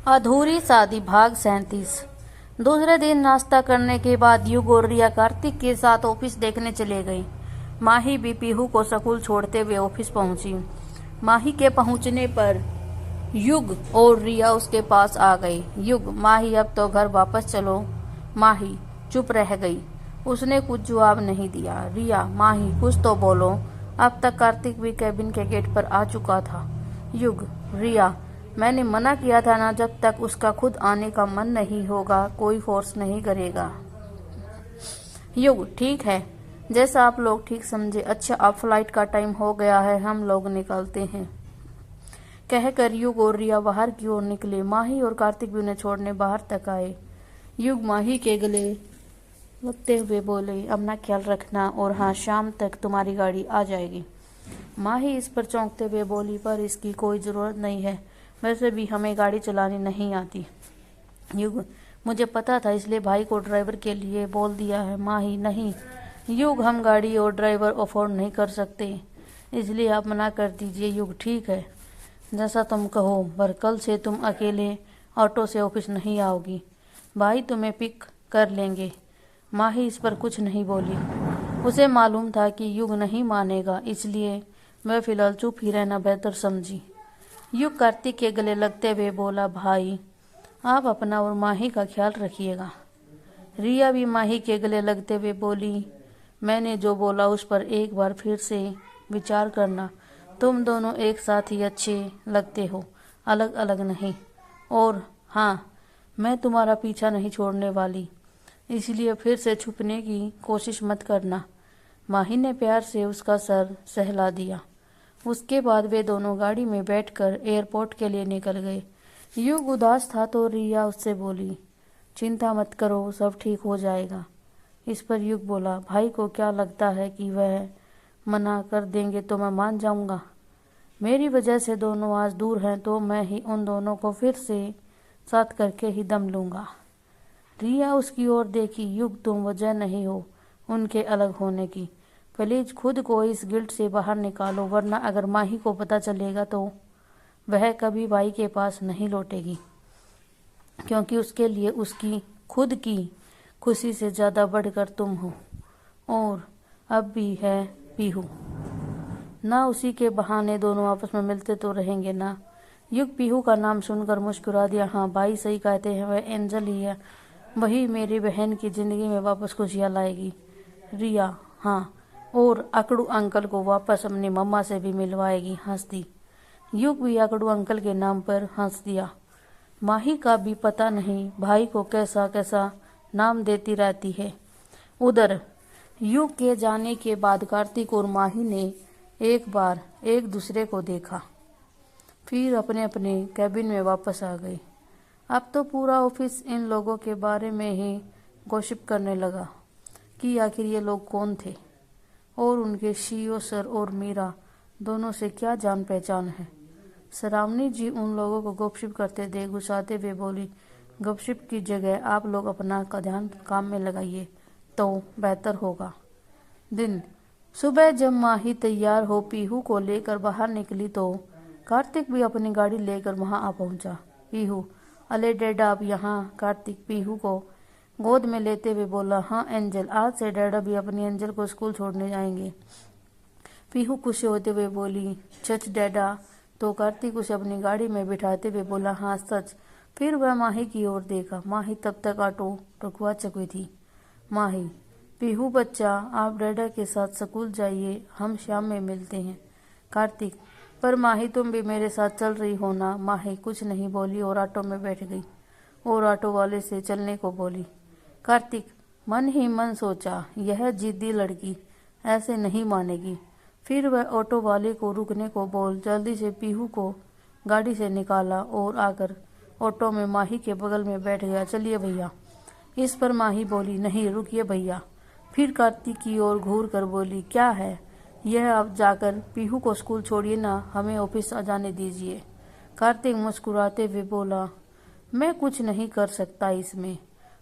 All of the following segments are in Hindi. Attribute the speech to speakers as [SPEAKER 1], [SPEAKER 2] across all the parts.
[SPEAKER 1] अधूरी शादी भाग 37। दूसरे दिन नाश्ता करने के बाद युग और रिया कार्तिक के साथ ऑफिस देखने चले गए। माही भी पीहू को स्कूल छोड़ते हुए ऑफिस पहुंची। माही के पहुंचने पर युग और रिया उसके पास आ गई। युग, माही अब तो घर वापस चलो। माही चुप रह गई, उसने कुछ जवाब नहीं दिया। रिया, माही कुछ तो बोलो। अब तक कार्तिक भी कैबिन के गेट पर आ चुका था। युग, रिया, मैंने मना किया था ना, जब तक उसका खुद आने का मन नहीं होगा कोई फोर्स नहीं करेगा। युग, ठीक है, जैसा आप लोग ठीक समझे। अच्छा, अब फ्लाइट का टाइम हो गया है, हम लोग निकलते हैं। कहकर युग और रिया बाहर की ओर निकले। माही और कार्तिक भी उन्हें छोड़ने बाहर तक आए। युग माही के गले लगते हुए बोले, अपना ख्याल रखना, और हाँ, शाम तक तुम्हारी गाड़ी आ जाएगी। माही इस पर चौंकते हुए बोली, पर इसकी कोई जरूरत नहीं है, वैसे भी हमें गाड़ी चलानी नहीं आती। युग, मुझे पता था, इसलिए भाई को ड्राइवर के लिए बोल दिया है। माही, नहीं युग, हम गाड़ी और ड्राइवर अफोर्ड नहीं कर सकते, इसलिए आप मना कर दीजिए। युग, ठीक है, जैसा तुम कहो, पर कल से तुम अकेले ऑटो से ऑफिस नहीं आओगी, भाई तुम्हें पिक कर लेंगे। माही इस पर कुछ नहीं बोली। उसे मालूम था कि युग नहीं मानेगा, इसलिए वह फिलहाल चुप ही रहना बेहतर समझी। युग कार्तिक के गले लगते हुए बोला, भाई आप अपना और माही का ख्याल रखिएगा। रिया भी माही के गले लगते हुए बोली, मैंने जो बोला उस पर एक बार फिर से विचार करना। तुम दोनों एक साथ ही अच्छे लगते हो, अलग अलग नहीं। और हाँ, मैं तुम्हारा पीछा नहीं छोड़ने वाली, इसलिए फिर से छुपने की कोशिश मत करना। माही ने प्यार से उसका सर सहला दिया। उसके बाद वे दोनों गाड़ी में बैठकर एयरपोर्ट के लिए निकल गए। युग उदास था तो रिया उससे बोली, चिंता मत करो, सब ठीक हो जाएगा। इस पर युग बोला, भाई को क्या लगता है कि वह मना कर देंगे तो मैं मान जाऊंगा? मेरी वजह से दोनों आज दूर हैं, तो मैं ही उन दोनों को फिर से साथ करके ही दम लूंगा। रिया उसकी ओर देखी। युग, तुम वजह नहीं हो उनके अलग होने की, प्लीज खुद को इस गिल्ट से बाहर निकालो, वरना अगर माही को पता चलेगा तो वह कभी भाई के पास नहीं लौटेगी, क्योंकि उसके लिए उसकी खुद की खुशी से ज्यादा बढ़कर तुम हो। और अब भी है पीहू ना, उसी के बहाने दोनों आपस में मिलते तो रहेंगे ना। युग पीहू का नाम सुनकर मुस्कुरा दिया। हाँ, भाई सही कहते हैं, वह एंजल ही है, वही मेरी बहन की जिंदगी में वापस खुशियाँ लाएगी। रिया, हाँ, और अकड़ू अंकल को वापस अपनी मम्मा से भी मिलवाएगी। हंस दी। युग भी अकड़ू अंकल के नाम पर हंस दिया। माही का भी पता नहीं भाई को कैसा कैसा नाम देती रहती है। उधर युग के जाने के बाद कार्तिक और माही ने एक बार एक दूसरे को देखा, फिर अपने अपने कैबिन में वापस आ गए। अब तो पूरा ऑफिस इन लोगों के बारे में ही गॉसिप करने लगा कि आखिर ये लोग कौन थे और उनके सीईओ सर और मीरा दोनों से क्या जान पहचान है। सरावनी जी उन लोगों को गपशप करते देख गुस्साते हुए बोली, गपशप की जगह आप लोग अपना का ध्यान काम में लगाइए तो बेहतर होगा। दिन सुबह जब माही तैयार हो पीहू को लेकर बाहर निकली तो कार्तिक भी अपनी गाड़ी लेकर वहां आ पहुंचा। पीहू, अले डैडा आप यहाँ? कार्तिक पीहू को गोद में लेते हुए बोला, हाँ एंजल, आज से डैडा भी अपनी एंजल को स्कूल छोड़ने जाएंगे। पीहू खुशी होते हुए बोली, सच डैडा? तो कार्तिक उसे अपनी गाड़ी में बिठाते हुए बोला, हाँ सच। फिर वह माही की ओर देखा। माही तब तक ऑटो रुकवा चुकी थी। माही, पीहू बच्चा, आप डैडा के साथ स्कूल जाइए, हम शाम में मिलते हैं। कार्तिक, पर माही तुम भी मेरे साथ चल रही हो ना? माही कुछ नहीं बोली और ऑटो में बैठ गई और ऑटो वाले से चलने को बोली। कार्तिक मन ही मन सोचा, यह जिद्दी लड़की ऐसे नहीं मानेगी। फिर वह ऑटो वाले को रुकने को बोल जल्दी से पीहू को गाड़ी से निकाला और आकर ऑटो में माही के बगल में बैठ गया। चलिए भैया। इस पर माही बोली, नहीं रुकिए भैया। फिर कार्तिक की ओर घूर कर बोली, क्या है यह, अब जाकर पीहू को स्कूल छोड़िए ना, हमें ऑफिस आ जाने दीजिए। कार्तिक मुस्कुराते हुए बोला, मैं कुछ नहीं कर सकता इसमें,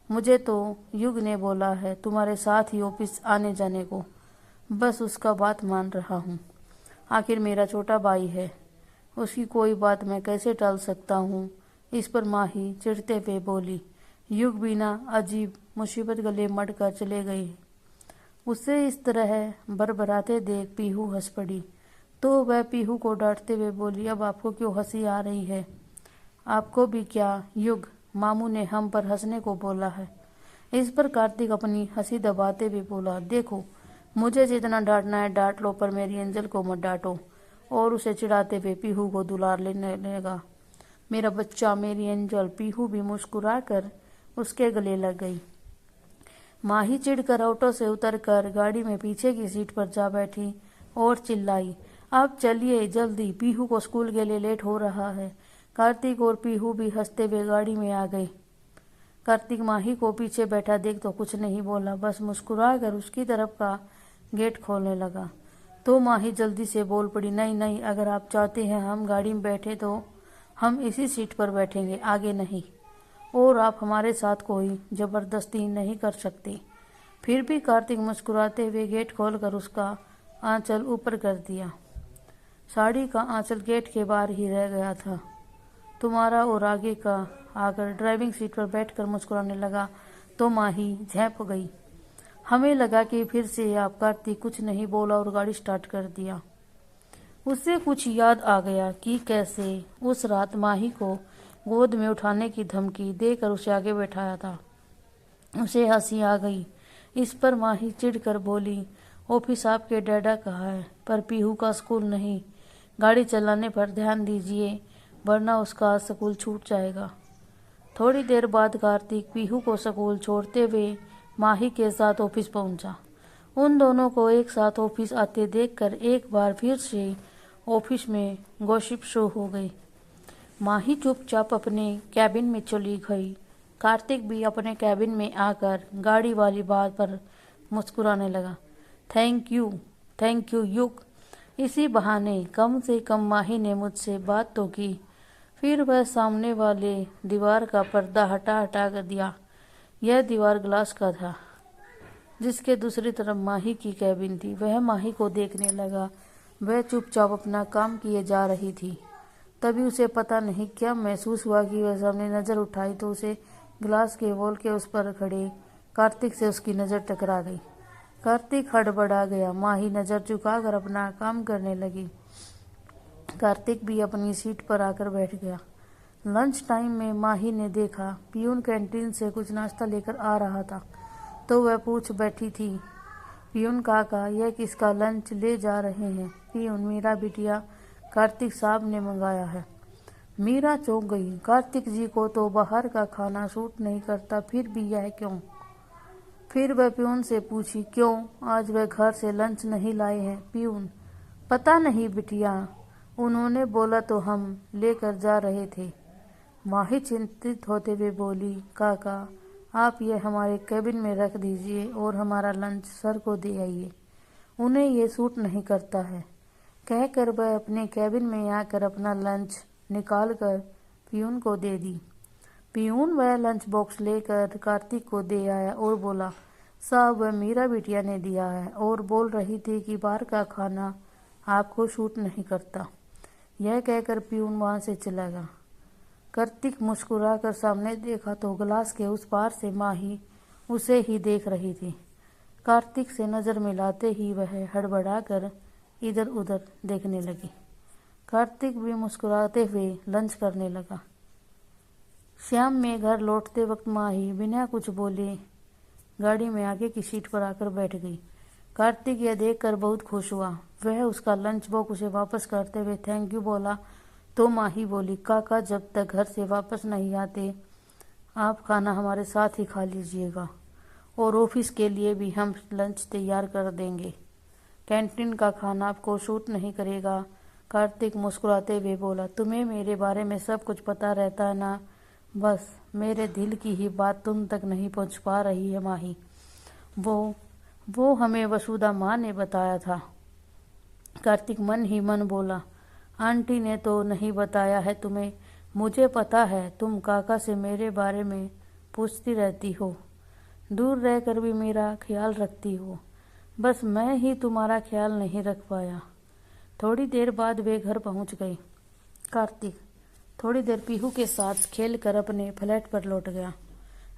[SPEAKER 1] मुझे तो युग ने बोला है तुम्हारे साथ ही ऑफिस आने जाने को, बस उसका बात मान रहा हूँ। आखिर मेरा छोटा भाई है, उसकी कोई बात मैं कैसे टाल सकता हूँ? इस पर माही चिढ़ते हुए बोली, युग बिना अजीब मुसीबत गले मढ़ कर चले गए। उसे इस तरह बरबराते देख पीहू हंस पड़ी, तो वह पीहू को डांटते हुए बोली, अब आपको क्यों हंसी आ रही है? आपको भी क्या युग मामू ने हम पर हंसने को बोला है? इस पर कार्तिक अपनी हंसी दबाते हुए बोला, देखो मुझे जितना डांटना है डांट लो, पर मेरी एंजल को मत डांटो। और उसे चिढ़ाते हुए पीहू को दुलार लेने लगा। मेरा बच्चा, मेरी एंजल। पीहू भी मुस्कुरा कर उसके गले लग गई। माही चिढ़कर ऑटो से उतरकर गाड़ी में पीछे की सीट पर जा बैठी और चिल्लाई, अब चलिए जल्दी, पीहू को स्कूल के लिए लेट हो रहा है। कार्तिक और पीहू भी हंसते हुए गाड़ी में आ गए। कार्तिक माही को पीछे बैठा देख तो कुछ नहीं बोला, बस मुस्कुरा कर उसकी तरफ का गेट खोलने लगा। तो माही जल्दी से बोल पड़ी, नहीं नहीं, अगर आप चाहते हैं हम गाड़ी में बैठे तो हम इसी सीट पर बैठेंगे, आगे नहीं। और आप हमारे साथ कोई जबरदस्ती नहीं कर सकते। फिर भी कार्तिक मुस्कुराते हुए गेट खोलकर उसका आंचल ऊपर कर दिया। साड़ी का आंचल गेट के बाहर ही रह गया था। तुम्हारा और आगे का आकर ड्राइविंग सीट पर बैठकर मुस्कुराने लगा तो माही झेंप गई। हमें लगा कि फिर से आप कार्तिक कुछ नहीं बोला और गाड़ी स्टार्ट कर दिया। उससे कुछ याद आ गया कि कैसे उस रात माही को गोद में उठाने की धमकी देकर उसे आगे बैठाया था। उसे हंसी आ गई। इस पर माही चिढ़कर बोली, ऑफिस आपके डैडा का है, पर पीहू का स्कूल नहीं। गाड़ी चलाने पर ध्यान दीजिए, वरना उसका स्कूल छूट जाएगा। थोड़ी देर बाद कार्तिक पीहू को स्कूल छोड़ते हुए माही के साथ ऑफिस पहुंचा। उन दोनों को एक साथ ऑफिस आते देखकर एक बार फिर से ऑफिस में गॉसिप शुरू हो गई। माही चुपचाप अपने कैबिन में चली गई। कार्तिक भी अपने कैबिन में आकर गाड़ी वाली बात पर मुस्कुराने लगा। थैंक यू युग। इसी बहाने कम से कम माही ने मुझसे बात तो की। फिर वह सामने वाले दीवार का पर्दा हटा कर दिया। यह दीवार ग्लास का था, जिसके दूसरी तरफ माही की कैबिन थी। वह माही को देखने लगा। वह चुपचाप अपना काम किए जा रही थी। तभी उसे पता नहीं क्या महसूस हुआ कि वह सामने नजर उठाई तो उसे ग्लास के वॉल के उस पर खड़े कार्तिक से उसकी नजर टकरा गई। कार्तिक हड़बड़ा गया। माही नजर झुकाकर अपना काम करने लगी। कार्तिक भी अपनी सीट पर आकर बैठ गया। लंच टाइम में माही ने देखा पियून कैंटीन से कुछ नाश्ता लेकर आ रहा था, तो वह पूछ बैठी थी, पियून काका, यह किसका लंच ले जा रहे हैं? पियून, मीरा बिटिया, कार्तिक साहब ने मंगाया है। मीरा चौंक गई। कार्तिक जी को तो बाहर का खाना सूट नहीं करता, फिर भी यह क्यों? फिर वह पियून से पूछी, क्यों आज वह घर से लंच नहीं लाए हैं? पियून, पता नहीं बिटिया, उन्होंने बोला तो हम लेकर जा रहे थे। माही चिंतित होते हुए बोली, काका आप ये हमारे कैबिन में रख दीजिए और हमारा लंच सर को दे आइए, उन्हें ये सूट नहीं करता है। कहकर वह अपने कैबिन में आकर अपना लंच निकाल कर पियून को दे दी। पियून वह लंच बॉक्स लेकर कार्तिक को दे आया और बोला, साहब वह मीरा बिटिया ने दिया है और बोल रही थी कि बाहर का खाना आपको सूट नहीं करता। यह कहकर पियून वहां से चला गया। कार्तिक मुस्कुरा कर सामने देखा तो गिलास के उस पार से माही उसे ही देख रही थी। कार्तिक से नजर मिलाते ही वह हड़बड़ा कर इधर उधर देखने लगी। कार्तिक भी मुस्कुराते हुए लंच करने लगा। शाम में घर लौटते वक्त माही बिना कुछ बोले गाड़ी में आगे की सीट पर आकर बैठ गई। कार्तिक यह देखकर बहुत खुश हुआ। वह उसका लंच बॉक्स उसे वापस करते हुए थैंक यू बोला तो माही बोली, काका जब तक घर से वापस नहीं आते आप खाना हमारे साथ ही खा लीजिएगा और ऑफिस के लिए भी हम लंच तैयार कर देंगे। कैंटीन का खाना आपको सूट नहीं करेगा। कार्तिक मुस्कुराते हुए बोला, तुम्हें मेरे बारे में सब कुछ पता रहता है ना, बस मेरे दिल की ही बात तुम तक नहीं पहुंच पा रही है माही। वो हमें वसुधा माँ ने बताया था। कार्तिक मन ही मन बोला, आंटी ने तो नहीं बताया है तुम्हें। मुझे पता है तुम काका से मेरे बारे में पूछती रहती हो, दूर रहकर भी मेरा ख्याल रखती हो, बस मैं ही तुम्हारा ख्याल नहीं रख पाया। थोड़ी देर बाद वे घर पहुंच गए। कार्तिक, थोड़ी देर पीहू के साथ खेल कर अपने फ्लैट पर लौट गया।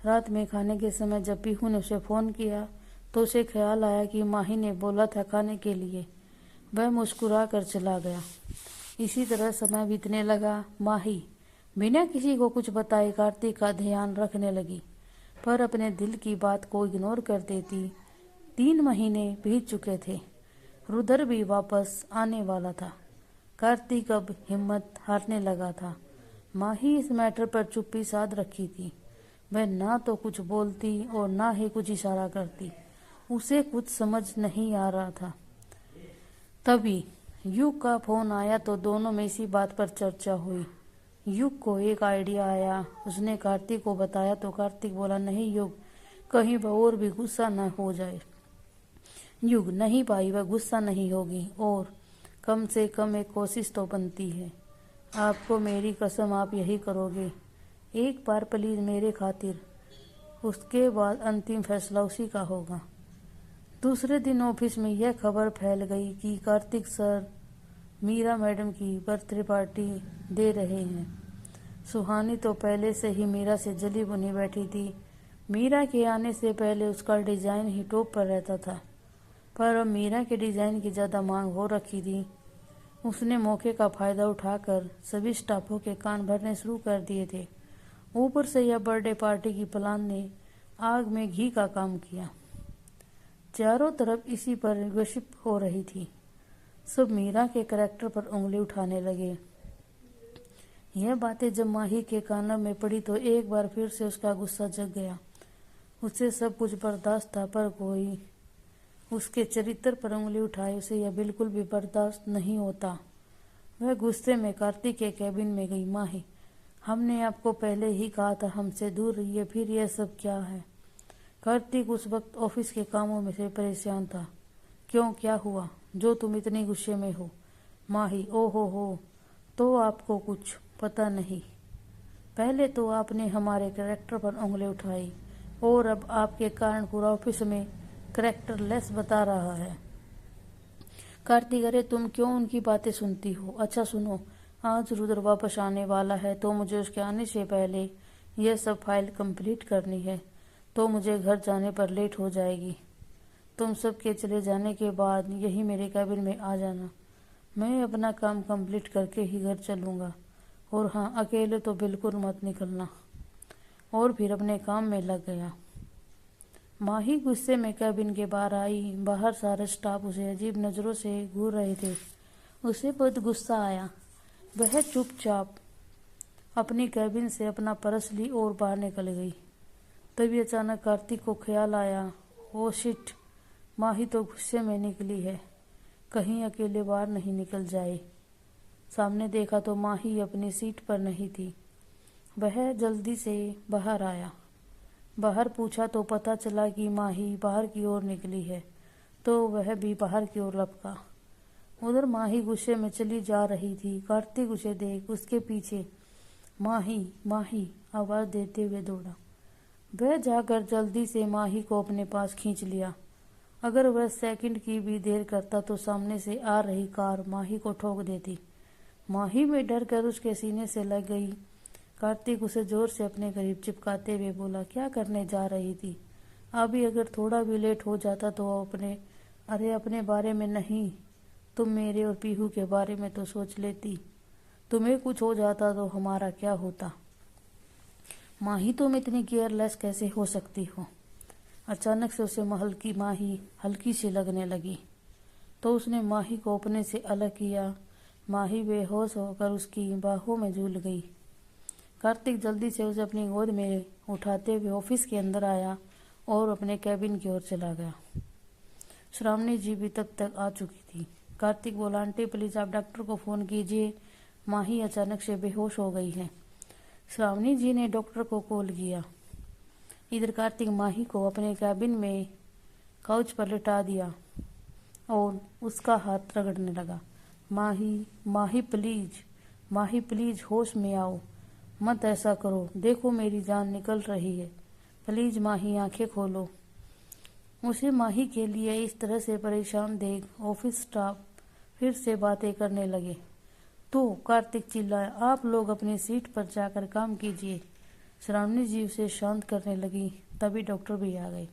[SPEAKER 1] रात में खाने के समय जब पीहू ने उसे फ़ोन किया तो उसे ख्याल आया कि माही ने बोला था खाने के लिए। वह मुस्कुरा कर चला गया। इसी तरह समय बीतने लगा। माही बिना किसी को कुछ बताए कार्तिक का ध्यान रखने लगी, पर अपने दिल की बात को इग्नोर कर देती। 3 महीने बीत चुके थे। रुद्र भी वापस आने वाला था। कार्तिक अब हिम्मत हारने लगा था। माही इस मैटर पर चुप्पी साध रखी थी। वह ना तो कुछ बोलती और ना ही कुछ इशारा करती। उसे कुछ समझ नहीं आ रहा था। तभी युग का फोन आया तो दोनों में इसी बात पर चर्चा हुई। युग को एक आइडिया आया। उसने कार्तिक को बताया तो कार्तिक बोला, नहीं युग, कहीं वह और भी गुस्सा न हो जाए। युग, नहीं भाई, वह गुस्सा नहीं होगी, और कम से कम एक कोशिश तो बनती है। आपको मेरी कसम, आप यही करोगे। एक बार प्लीज मेरे खातिर। उसके बाद अंतिम फैसला उसी का होगा। दूसरे दिन ऑफिस में यह खबर फैल गई कि कार्तिक सर मीरा मैडम की बर्थडे पार्टी दे रहे हैं। सुहानी तो पहले से ही मीरा से जली बुनी बैठी थी। मीरा के आने से पहले उसका डिजाइन ही टॉप पर रहता था, पर अब मीरा के डिजाइन की ज्यादा मांग हो रखी थी। उसने मौके का फायदा उठाकर सभी स्टाफों के कान भरने शुरू कर दिए थे। ऊपर से यह बर्थडे पार्टी की प्लान ने आग में घी का काम किया। चारों तरफ इसी पर गॉसिप हो रही थी। सब मीरा के करैक्टर पर उंगली उठाने लगे। यह बातें जब माही के कानों में पड़ी तो एक बार फिर से उसका गुस्सा जग गया। उसे सब कुछ बर्दाश्त था, पर कोई उसके चरित्र पर उंगली उठाए उसे यह बिल्कुल भी बर्दाश्त नहीं होता। वह गुस्से में कार्तिक के कैबिन में गई। माही, हमने आपको पहले ही कहा था हमसे दूर रहिए, फिर यह सब क्या है? कार्तिक उस वक्त ऑफिस के कामों में से परेशान था। क्यों, क्या हुआ जो तुम इतनी गुस्से में हो? माही, ओ हो, तो आपको कुछ पता नहीं। पहले तो आपने हमारे कैरेक्टर पर उंगली उठाई और अब आपके कारण पूरा ऑफिस में कैरेक्टर लेस बता रहा है। कार्तिक, अरे तुम क्यों उनकी बातें सुनती हो? अच्छा सुनो, आज रुद्र वापस आने वाला है तो मुझे उसके आने से पहले यह सब फाइल कंप्लीट करनी है, तो मुझे घर जाने पर लेट हो जाएगी। तुम सबके चले जाने के बाद यही मेरे कैबिन में आ जाना। मैं अपना काम कंप्लीट करके ही घर चलूँगा, और हाँ, अकेले तो बिल्कुल मत निकलना। और फिर अपने काम में लग गया। माही गुस्से में कैबिन के बाहर आई। बाहर सारे स्टाफ उसे अजीब नज़रों से घूर रहे थे। उसे बहुत गुस्सा आया। वह चुपचाप अपनी कैबिन से अपना पर्स ली और बाहर निकल गई। तभी अचानक कार्तिक को ख्याल आया, ओ शिट, माही तो गुस्से में निकली है, कहीं अकेले बाहर नहीं निकल जाए। सामने देखा तो माही अपनी सीट पर नहीं थी। वह जल्दी से बाहर आया। बाहर पूछा तो पता चला कि माही बाहर की ओर निकली है, तो वह भी बाहर की ओर लपका। उधर माही गुस्से में चली जा रही थी। कार्तिक उसे देख उसके पीछे माही माही आवाज देते हुए दौड़ा। वह जाकर जल्दी से माही को अपने पास खींच लिया। अगर वह सेकंड की भी देर करता तो सामने से आ रही कार माही को ठोक देती। माही में डर कर उसके सीने से लग गई। कार्तिक उसे जोर से अपने करीब चिपकाते हुए बोला, क्या करने जा रही थी? अभी अगर थोड़ा भी लेट हो जाता तो अपने बारे में नहीं, तुम मेरे और पीहू के बारे में तो सोच लेती। तुम्हें कुछ हो जाता तो हमारा क्या होता? माही, तुम इतनी केयरलेस कैसे हो सकती हो? अचानक से उसे महल की माही हल्की सी लगने लगी, तो उसने माही को अपने से अलग किया। माही बेहोश होकर उसकी बाहों में झूल गई। कार्तिक जल्दी से उसे अपनी गोद में उठाते हुए ऑफिस के अंदर आया और अपने कैबिन की ओर चला गया। श्रावणी जी भी तब तक आ चुकी थी। कार्तिक बोला, आंटी प्लीज आप डॉक्टर को फोन कीजिए, माही अचानक से बेहोश हो गई है। श्रावणी जी ने डॉक्टर को कॉल किया। इधर कार्तिक माही को अपने कैबिन में काउच पर लिटा दिया और उसका हाथ रगड़ने लगा। माही माही प्लीज होश में आओ, मत ऐसा करो, देखो मेरी जान निकल रही है, प्लीज माही आंखें खोलो। उसे माही के लिए इस तरह से परेशान देख ऑफिस स्टाफ फिर से बातें करने लगे। तो कार्तिक चिल्लाया, आप लोग अपनी सीट पर जाकर काम कीजिए। श्रावणी जी उसे शांत करने लगी। तभी डॉक्टर भी आ गए।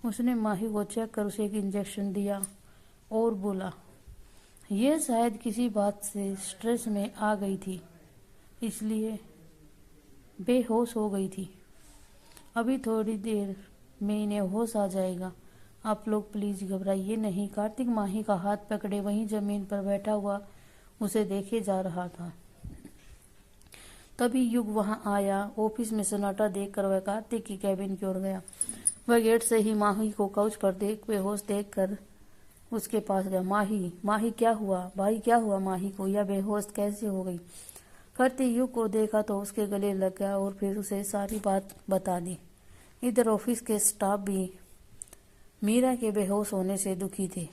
[SPEAKER 1] उसने माही को चेक कर उसे एक इंजेक्शन दिया और बोला, यह शायद किसी बात से स्ट्रेस में आ गई थी, इसलिए बेहोश हो गई थी। अभी थोड़ी देर में इन्हें होश आ जाएगा। आप लोग प्लीज घबराइए नहीं। कार्तिक माही का हाथ पकड़े वहीं जमीन पर बैठा हुआ उसे देखे जा रहा था। तभी युग वहां आया। ऑफिस में सन्नाटा देखकर वह कार्तिक की कैबिन की ओर गया। वह गेट से ही माही को काउच पर बेहोश देखकर उसके पास गया। माही, माही क्या हुआ भाई, क्या हुआ माही को, यह बेहोश कैसे हो गई? कार्तिक युग को देखा तो उसके गले लग गया और फिर उसे सारी बात बता दी। इधर ऑफिस के स्टाफ भी मीरा के बेहोश होने से दुखी थे।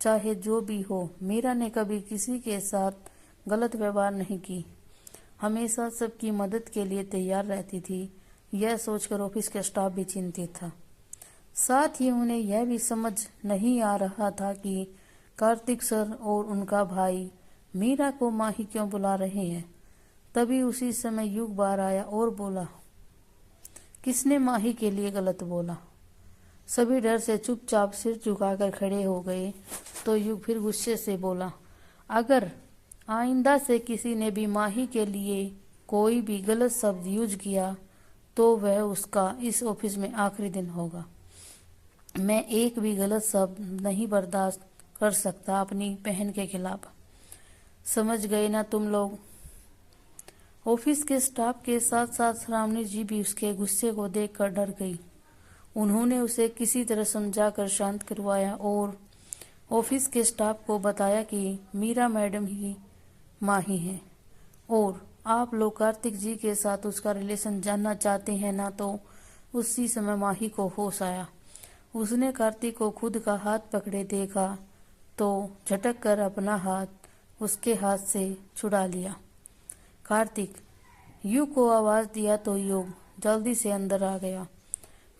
[SPEAKER 1] चाहे जो भी हो, मीरा ने कभी किसी के साथ गलत व्यवहार नहीं की, हमेशा सबकी मदद के लिए तैयार रहती थी। यह सोचकर ऑफिस के स्टाफ भी चिंतित था। साथ ही उन्हें यह भी समझ नहीं आ रहा था कि कार्तिक सर और उनका भाई मीरा को माही क्यों बुला रहे हैं। तभी उसी समय युग बाहर आया और बोला, किसने माही के लिए गलत बोला? सभी डर से चुपचाप सिर झुकाकर खड़े हो गए। तो युग फिर गुस्से से बोला, अगर आइंदा से किसी ने भी माही के लिए कोई भी गलत शब्द यूज किया तो वह उसका इस ऑफिस में आखिरी दिन होगा। मैं एक भी गलत शब्द नहीं बर्दाश्त कर सकता अपनी बहन के खिलाफ। समझ गए ना तुम लोग? ऑफिस के स्टाफ के साथ साथ श्रावणी जी भी उसके गुस्से को देखकर डर गई। उन्होंने उसे किसी तरह समझाकर शांत करवाया और ऑफिस के स्टाफ को बताया कि मीरा मैडम ही माही है और आप लोग कार्तिक जी के साथ उसका रिलेशन जानना चाहते हैं ना। तो उसी समय माही को होश आया। उसने कार्तिक को खुद का हाथ पकड़े देखा तो झटक कर अपना हाथ उसके हाथ से छुड़ा लिया। कार्तिक, युग को आवाज दिया तो युग जल्दी से अंदर आ गया।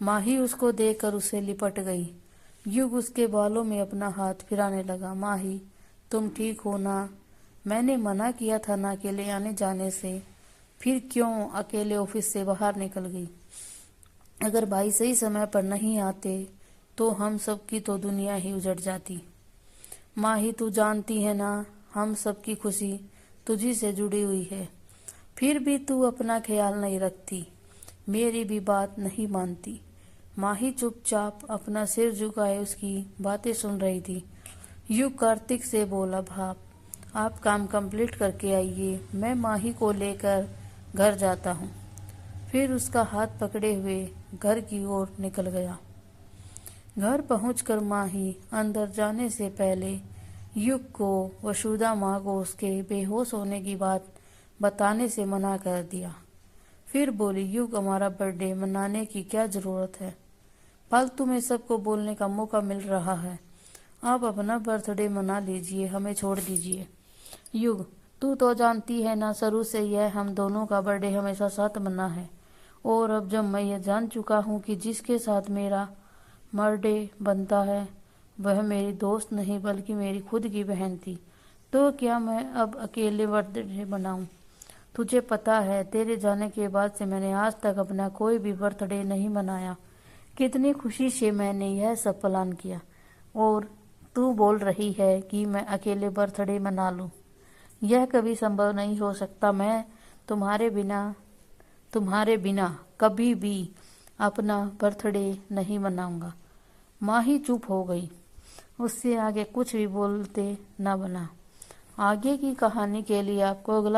[SPEAKER 1] माही उसको देखकर उसे लिपट गई। युग उसके बालों में अपना हाथ फिराने लगा। माही, तुम ठीक हो ना? मैंने मना किया था ना अकेले आने जाने से, फिर क्यों अकेले ऑफिस से बाहर निकल गई? अगर भाई सही समय पर नहीं आते तो हम सबकी तो दुनिया ही उजड़ जाती। माही, तू जानती है ना हम सबकी खुशी तुझी से जुड़ी हुई है, फिर भी तू अपना ख्याल नहीं रखती, मेरी भी बात नहीं मानती। माही चुपचाप अपना सिर झुकाए उसकी बातें सुन रही थी। युग कार्तिक से बोला, भाप आप काम कंप्लीट करके आइए, मैं माही को लेकर घर जाता हूँ। फिर उसका हाथ पकड़े हुए घर की ओर निकल गया। घर पहुंचकर माही अंदर जाने से पहले युग को वसुधा माँ को उसके बेहोश होने की बात बताने से मना कर दिया। फिर बोली, युग, हमारा बर्थडे मनाने की क्या जरूरत है? फालतू में सबको बोलने का मौका मिल रहा है। आप अपना बर्थडे मना लीजिए, हमें छोड़ दीजिए। युग, तू तो जानती है ना शुरू से यह हम दोनों का बर्थडे हमेशा साथ मना है, और अब जब मैं ये जान चुका हूँ कि जिसके साथ मेरा बर्थडे बनता है वह मेरी दोस्त नहीं बल्कि मेरी खुद की बहन थी, तो क्या मैं अब अकेले बर्थडे मनाऊं? तुझे पता है तेरे जाने के बाद से मैंने आज तक अपना कोई भी बर्थडे नहीं मनाया। कितनी खुशी से मैंने यह सब प्लान किया, और तू बोल रही है कि मैं अकेले बर्थडे मना लूं? यह कभी संभव नहीं हो सकता। मैं तुम्हारे बिना कभी भी अपना बर्थडे नहीं मनाऊंगा। माही चुप हो गई। उससे आगे कुछ भी बोलते न बना। आगे की कहानी के लिए आपको अगला